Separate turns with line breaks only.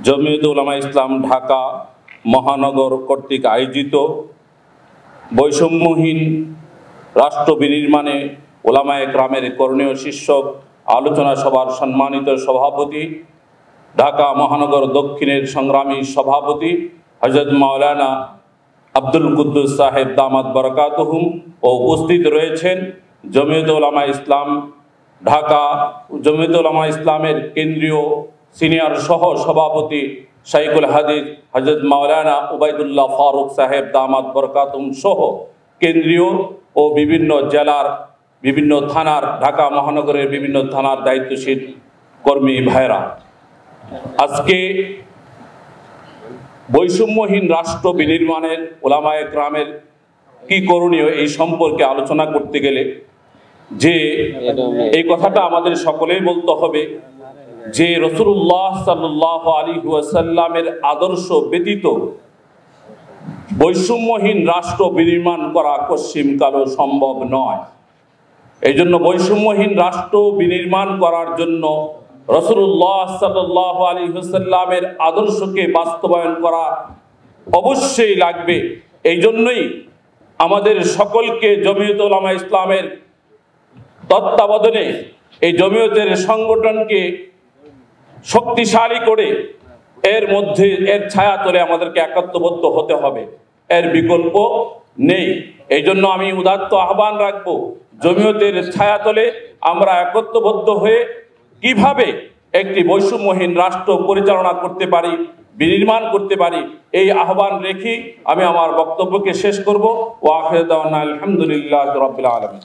জমিয়তে উলামা ইসলাম ঢাকা মহানগর কর্তৃক আয়োজিত বৈষম্যহীন রাষ্ট্র বিনির্মাণে উলামায়ে কেরামের করণীয় শীর্ষক আলোচনা সভার সম্মানিত সভাপতি, ঢাকা মহানগর দক্ষিণের সংগ্রামী সভাপতি হযরত মাওলানা আব্দুল কুদ্দুস সাহেব দামাত বরকাতুহুম ও উপস্থিত রয়েছেন জমিয়তে উলামা ইসলাম ঢাকা, জমিয়তে উলামা ইসলামের কেন্দ্রীয় সিনিয়র সহ সভাপতি শাইখুল হাদিস হযরত মাওলানা উবাইদুল্লাহ ফারুক সাহেব দামাত বরকাতুহুম সহ কেন্দ্রীয় ও বিভিন্ন জেলার বিভিন্ন থানার, ঢাকা মহানগরের বিভিন্ন থানার দায়িত্বশীল কর্মী ভাইরা, আজকে বৈষম্যহীন রাষ্ট্র বিনির্মাণের উলামায়ে কেরামের কি করণীয় এই সম্পর্কে আলোচনা করতে গেলে যে এই কথাটা আমাদের সকলেই বলতে হবে যে রাসূলুল্লাহ সাল্লাল্লাহু আলাইহি ওয়াসাল্লামের আদর্শ ব্যতীত বৈষম্যহীন রাষ্ট্র বিনির্মাণ করা কশিমকালও সম্ভব নয়। এই জন্য বৈষম্যহীন রাষ্ট্র বিনির্মাণ করার জন্য রাসূলুল্লাহ সাল্লাল্লাহু আলাইহি ওয়াসাল্লামের আদর্শকে বাস্তবায়ন করা অবশ্যই লাগবে। এই জন্যই আমাদের সকলকে জমিয়তে উলামা ইসলামের তত্ত্বাবধানে এই জমিয়তের সংগঠনকে শক্তিশালী করে এর মধ্যে এর ছায়াতলে আমাদেরকে একত্রবদ্ধ হতে হবে, এর বিকল্প নেই। এই জন্য আমি উদাত্ত আহ্বান রাখবো, জমিয়তের ছায়াতলে আমরা একত্রবদ্ধ হয়ে কিভাবে একটি বৈষম্যহীন রাষ্ট্র পরিচালনা করতে পারি, বিনির্মাণ করতে পারি, এই আহ্বান রেখে আমি আমার বক্তব্যকে শেষ করব। ওয়া আখিরু দাওয়ানা আলহামদুলিল্লাহি রাব্বিল আলামিন।